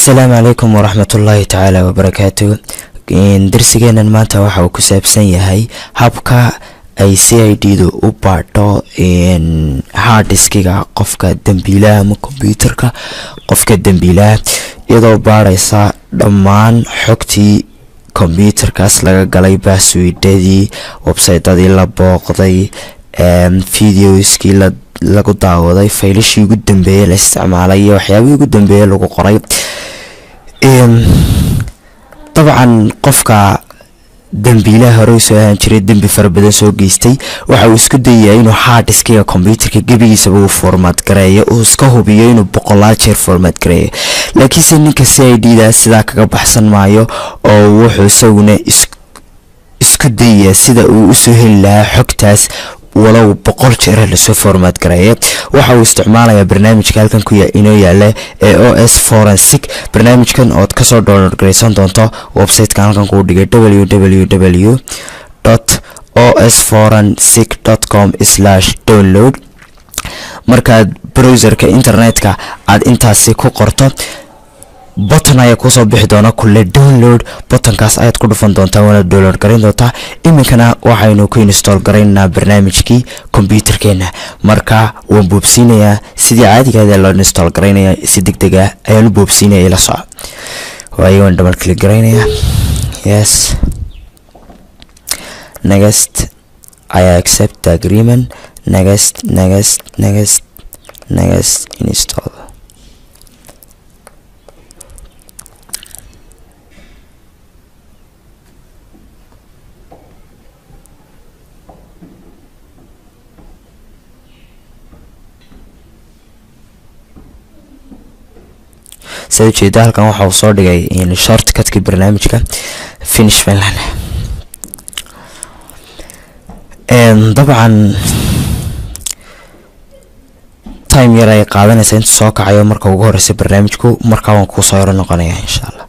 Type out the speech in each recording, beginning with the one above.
السلام عليكم ورحمة الله تعالى وبركاته. درسينا maanta waxa uu ku saabsan yahay habka ay CID-du u baadho hard disk-ga qofka dambiilaha ama computer-ka qofka dambiilaha iyadoo baaraysa dhammaan xogtii computer-kaas laga galay password-dadii website-dadii la booqday videoskii lagu daawaday faylashii ugu dambeeyay la isticmaalay iyo waxyaabihii ugu dambeeyay lagu qoray طبعا qofka dambiilaha hore soo ahaan jiray dambi farabadan soo geystay waxa uu isku dayay inuu hard disk-ga computer-ka gabigiisa uu format gareeyo oo iska hubiyo inuu boqolaal jeer format gareeyo laakiin ninka CID-da sida kaga baxsan maayo oo wuxuu isaguna isku dayay sida uu u soo heli lahaa xogtaas walow boqol jeer la soo format gareeyo waxa uu isticmaalayaa barnaamijka halkan ku inoo yaala OS Forensic barnaamijkan oo ka soo download gareysan doonto website-ka halkan ku dhigay www.osforensic.com/download marka browser-ka internet-ka aad intaasi ku qorto button ayaa ku soo bixi doona kulle download button-kaas ayaad ku dhufan doontaa wana download gareyn doontaa iminkana waxaynu ku install gareynaa barnaamijkii computer-keena marka waan boobsiinayaa sidii caadiga ah loo install gareynaya si degdeg ah ayaan u boobsiinayaa ila soco waayo waan double click gareynayaa yes next I accept the agreement next install سوي كذا halkan waxa uu soo dhigay in shortcut-ka barnaamijka finish falan طبعا time yar ay qaadanaysaa inta soo kacayo marka ugu horeysa barnaamijku marka waan ku soo noqonayaa insha Allah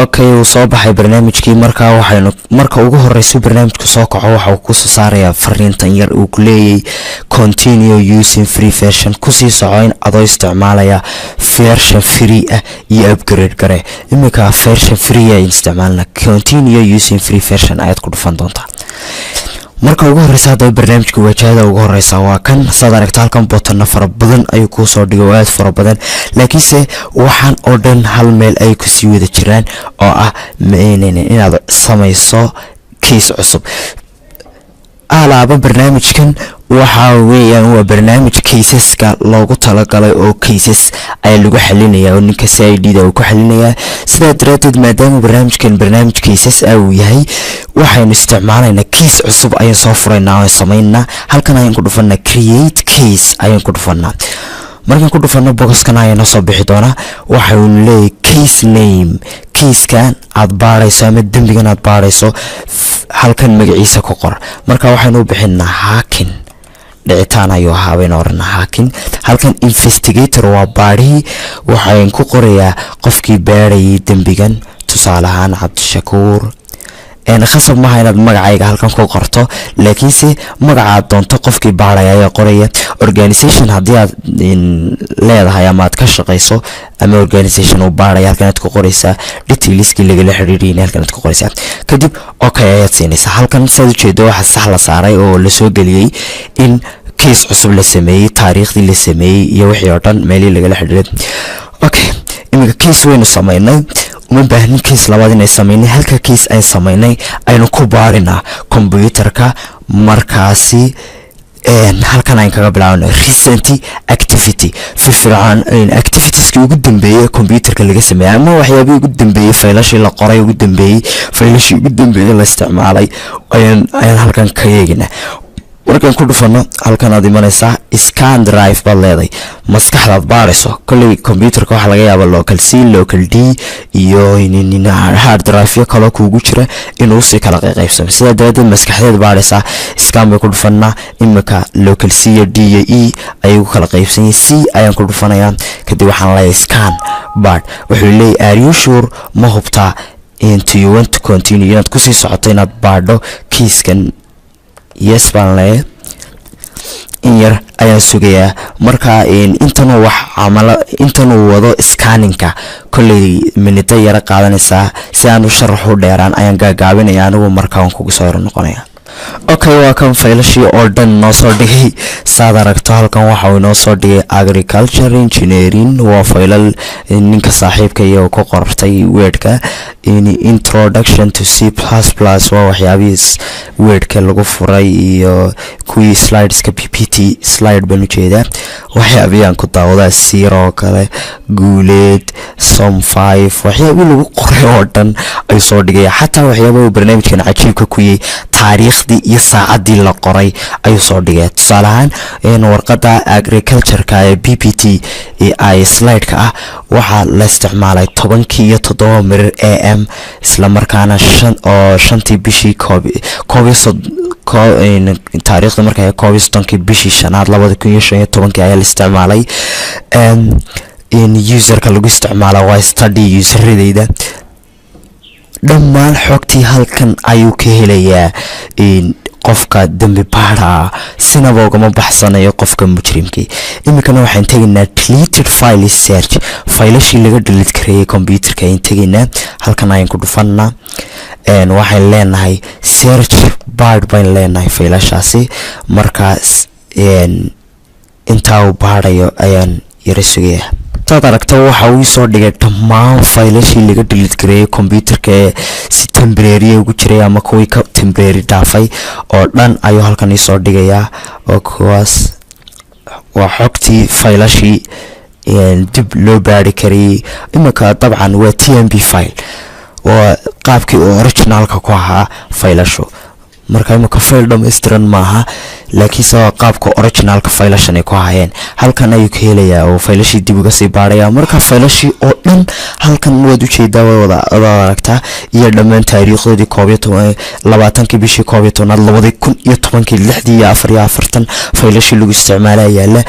okay uu soo baxay barnaamijkii marka ugu horeysa barnaamijku soo kaco waxa uu ku soo saarayaa fariintan yar uu ku leeyahay continue using free version ku sii socoyn adoo isticmaalaya version free ah iyo upgrade gare imika version free ah isticmaalna continue using free version ayaad ku dhufan doontaa marka ugu horeysa hadda barnaamijku wajahada ugu horeysa waa kan sida aragta halkan button fara badan ay ku soo dhigo aad fara badan laakiinse waxaan oo dhan hal meel ay ku sii wada jiraan oo ah inaad samayso case cusub alaaba barnaamijkan waxa weeyaan waa barnaamij caseska loogu talagalay oo cases ay lagu xalinayaa oo ninka CID-da uu ku xalinayaa sida daraadeed maadaama barnaamijkan barnaamij cases uu yahay waxaynu isticmaalaynaa case cusub ayaan soo furaynaa oo sameynaa halkan ayaan ku dhufanaa create case ayaan ku dhufanaa markaan ku dhufano boxkan ayaan soo bixi doonaa waxa uu leeyahay case name case-kan aad baarayso ama dambigan aad baarayso halkan magaciisa ku qor marka waxaynu u bixinaa hacking dhicitaan ayuu haabeen orna hacking halkan investigator waa baari waxaan ku qorayaa qofkii baarayay dambigan tusaale ahaan Cabdishakuur khasab ma haynaad magacayga halkan ku qorto laakiinse magaca doonto qofkii baaraya ayaa qoraya organization haddii aad leedahay ama aad ka shaqeyso ama organization uu baaraya halkan aad ku qoraysaa detailskii lagala xiriiriyay halkan aad ku qoraysaa kadib okay ayaad siinaysaa halkan soo jeedo waxa sax la saaray oo la soo galiyay in case cusub la sameeyay taariikhdii la sameeyay iyo wixii oo dhan meelii lagala xiriiray okay imika case waynu sameynay uma baahnin case labaad inay sameynay halka case ay sameynay aynu ku baarinaa computer-ka markaasi halkan aan kaga bilaabno recent activity firfircoon activities-ki ugu dambeeyay computer-ka laga sameeyay ama waxyaabihii ugu dambeeyay faylashii la qoray ugu dambeeyay faylashii ugu dambeeyay la isticmaalay ayaan halkan ka eegnaa markaan ku dhufano halkan aad imanaysaa scan drive baad leedahay maskaxdaad baarayso kulli computer-ka waxa laga yaabaa local C local D iyo hard drive kale kuugu jira inuu si kala qaybsamo sida dawladda maskaxdeed baaraysaa scan bay ku dhufanaa imika local C iyo D iyo E ay ku kala qaybsan C ayaan ku dhufanayaa kadib waxaan leeyahay scan but wuxuu leeyahay are you sure ma hubtaa into you want to continue inaad ku sii socoto inaad baadho case-kan yes baan leeyahay in yar ayaan sugayaa. Marka intanuu wax camala intanuu wado scanninka kolley minida yara qaadanaysaa. si aan u sharaxo dheeraan ayaan gaagaabinaya anigu markaan kugu soo yar noqonaya. Okay, waa kan faylashii oo dhan noo soo dhigay. saad aragto halkan waxa uu noo soo dhigay agriculture engineering. waa faylal ninka saaxiibka iyo ku qortay wordka introduction to C++. waa waxyaabihiis wordka lagu furay iyo kuwii slideska PPT slide baan u jeedaa. waxyaabiyaan ku daawadaa zero kale guuleed som 5 waxyaabii lagu qoray oo dhan ay soo dhigay. xataa waxyaabaha barnaamijkan cajiibka ku yahay taariikhdii iyo saacadii la qoray ayuu soo dhigay. tusaale ahaan warqada agriculture-ka ee PPT ay slide-ka ah waxaa la isticmaalay 17 AM isla markaana 5 bishii taariikhda markay 12 bishii 5 2015 ayaa la isticmaalay. userka lagu isticmaalo waa study useradeyda. dhammaan xogtii halkan ayuu ka helayaa qofka dambi baara sinaba ugama baxsanayo qofka mujrimkii. iminkana waxaan tegaynaa deleted file search. faylashii laga delete kareeyay computerka ayaan tegaynaa. halkan ayaan ku dhufanaa. waxaan leenahay search bar baan leenahay faylashaasi. markaas intaa uu baarayo ayaan yara sugayaa. saad aragto waxa uu soo dhigay dhammaan faylashii laga delete kareeyay computerka ee si temporary ugu jiray ama kuwii ka temporary dhaafay oo dhan ayuu halkan soo dhigayaa. oo kuwaas waa xogtii faylashii dib loo baari karayay. iminka dabcan waa TMP file waa qaabkii originalka ku ahaa faylashu. marka iminka file dhammaystiran maaha laakiin sabab qaabka originalka faylashan ay ku hayeen halkan ayuu ka helayaa oo faylashii dib uga sii baaraya. marka faylashii oo dhan halkan waad u jeedaa wada aragtaa iyo dhammaan taariikhdoodii 20 bishii 11 2010 6 iyo 44 faylashii lagu isticmaalay yaala.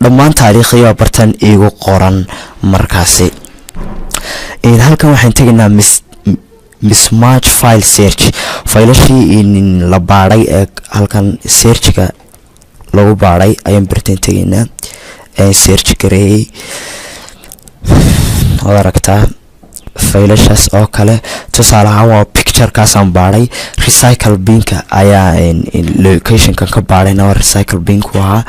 dhammaan taariikhyo bartan igu qoran. markaasi halkan waxaan tegaynaa mismatch file search. faylashii la baaray ee halkan searchka lagu baaray ayaan bartaan tegaynaa. search gareeyay oo aragtaa faylashaas oo kale. tusaale ahaan waa picture-kaasaan baaray. recycle binka ayaa location-kan ka baarayna waa recycle binku ahaa.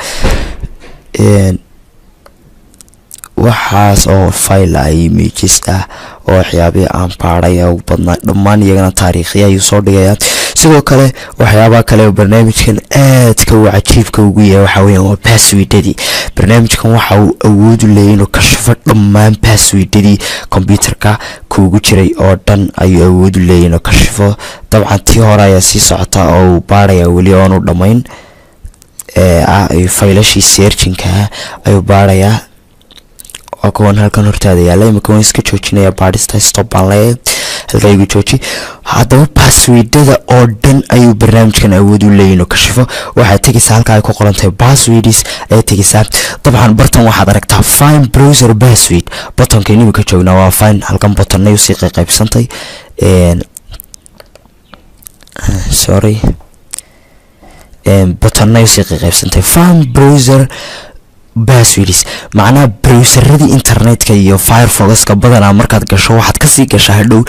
waxaas oo file images ah oo waxyaabii aan baaray ugu badnaa dhammaan iyagana taariikhya ayuu soo dhigayaa. sidoo kale waxyaabaha kale oo barnaamijkan aadka u cajiibka ugu yahay waxa weeyaan waa passwordadii. barnaamijkan waxa uu awood u leeyahay inuu kashfo dhammaan passwordadii computerka kuugu jiray oo dhan ayuu awood u leeyahay inuu kashfo. dabcan tii hore ayaa sii socota oo uu baaraya weli oonu dhammayn. faylashii searchingka ayuu baarayaa. oo kuwan halkan hortaada yaala. imika waan iska joojinaya baadhista stop baan leeyahay. halkaa igu jooji. haddaba passwordada oo dhan ayuu barnaamijkan awood u leeyahay inuu kashifo. waxaad tegaysaa halkaa ay ku qoran tahay passwords ayaad tegaysaa. dabcan bartan waxaad aragtaa find browser password. buttonka imika joognaa waa find. halkan buttonay usii qaybsantay. buttonay usii qaybsantay find browser passwords. macnaha browseradii internetka iyo firefoxka badanaa markaad gasho waxaad kasii gashaa hadhow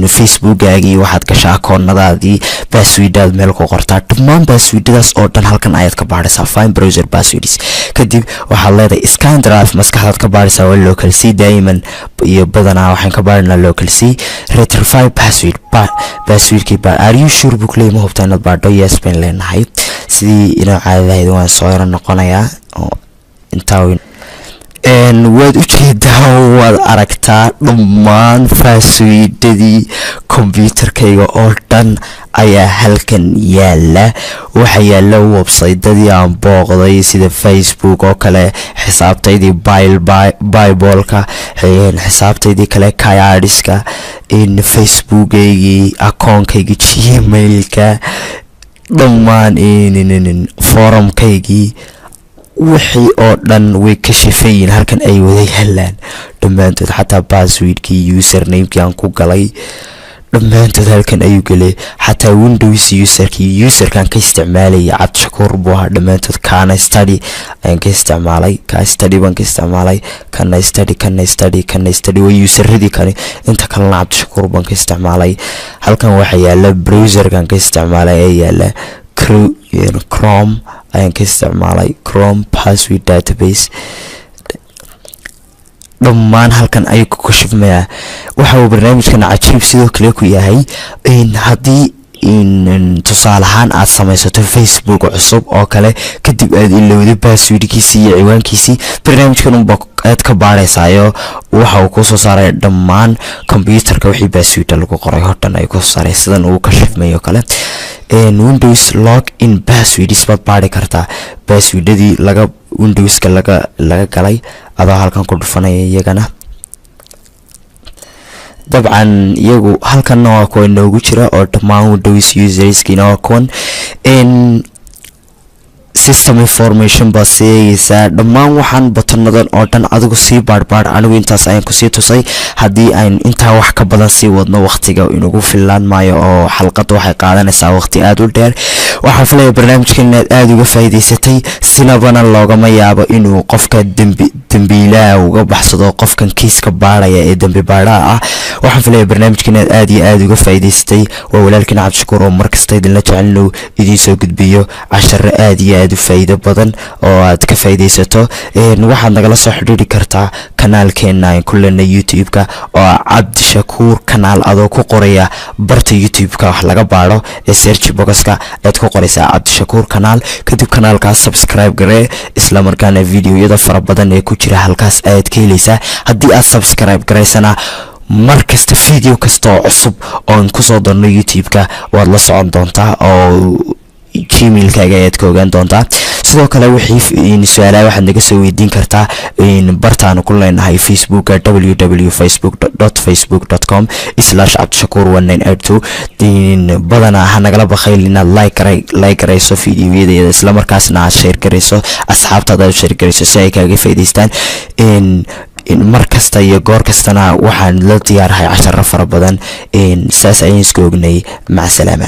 facebookgaagii waxaad gashaa akoonadaadii passwordaad meel ku qortaa. dhammaan passwordadaas oo dhan halkan ayaad ka baaraysaa find browser passwords. kadib waxaad leedahay scan drive maskaxdaad ka baaraysaa waa local c daiman iyo badanaa waxaan ka baarinaa local c retrify password passwordkii are you sure buu kuleeyahay ma hubtaa inaad baadho yes baan leenahay. sidii inoo caadadahayd waan soo yaro noqonayaa intaa waad u jeedaa waad aragtaa dhammaan passwordadii computerkayga oo dhan ayaa halkan yaala. waxa yaala website-dadii aan booqday sida Facebook oo kale, xisaabtaydii bibleka, xisaabtaydii kale kayadiska, facebookaygii, akoonkaygii gmailka, dhammaan forumkaygii wixii oo dhan way ka shifayeen halkan ay wada helaan dhammaantood. xataa passwordkii usernamekii aan ku galay dhammaantood halkan ayuu galay. xataa windows userkan ka isticmaalaya cabdishakuur Cabdishakuur buu ahaa dhammaantood. Kana study ayaan ka isticmaalay, ka study baan ka isticmaalay, kana study way useradii kale inta kalena Cabdishakuur baan ka isticmaalay. halkan waxa yaala browserkan ka isticmaalay ee yaala Chrome ayaan ka isticmaalay, Chrome password database dhammaan halkan ayuu ku kashifmayaa. waxa uu barnaamijkan cajiib sidoo kale ku yahay in haddii tusaale ahaan aad samaysato Facebook cusub oo kale kadib aad ilowday passwordkiisii iyo ciwaankiisii, barnaamijkan unba aad ka baaraysayo waxa uu ku soo saaray dhammaan computerka wixii password lagu qoray hortan ay ku soo saaray sidan uu kashifmayo kale. Windows login passwords baad baari kartaa, passwordadii Windowska laga galay adoo halkan ku dhufanaya iyagana. dabcan iyagu halkan waa kuwa noogu jira oo dhammaan Windows userskiina waa kuwan. system information baa seegaysaa dhammaan waxaan buttonadan oo dhan adigu sii baadhbaadh. anigu intaas ayaan kusii tusay, haddii aan intaa wax ka badan sii wadno waqtiga inugu filaan maayo oo xalqadda waxay qaadanaysaa waqti aad u dheer. waxaan filayaa barnaamijkan inaad aada uga faa'iidaysatay, sinabana loogama yaabo inuu qofka dembiilaha uga baxsado qofkan kiiska baadhaya ee dembi baadhaha ah. waxaan filayaa barnaamijkan inaad aada iyo aada uga faa'iidaysatay. waa walaalkiin Cabdishakuur oo markasta idinla jecelnow idiin soo gudbiyo casharo aad iyo aad u faa'iido badan oo aad ka faa'iidaysato. waxaad nagala soo xidhiiri kartaa kanaalkeena aan ku leenahay YouTube-ka oo Cabdishakuur kanaal adoo ku qoraya barta YouTube-ka wax laga baadho ee search box-ka aad ku qoraysaa Cabdishakuur kanaal, kadib kanaalkaas subscribe garee, isla markaana videoyada fara badan ee ku jira halkaas aad ka helaysaa. haddii aad subscribe gareysana markasta video kasta oo cusub oo ku soo darno YouTube-ka waad la socon doontaa oo gmail-kaaga ayaad ka ogaan doontaa. sidoo kale wixii su'aalaha waxaad naga soo weydiin kartaa bartaanu ku leenahay Facebooka www.facebook.com/cabdishakuur1982. badanaa ha nagala bakayl inaad like garayso videoyada isla markaasna aad share garayso asxaabtaada aad share garayso si ay kaaga faa'iidaystaan. markasta iyo goor kastana waxaan la diyaarahay casharo fara badan. saas ayaan isku ognay. maca salaama.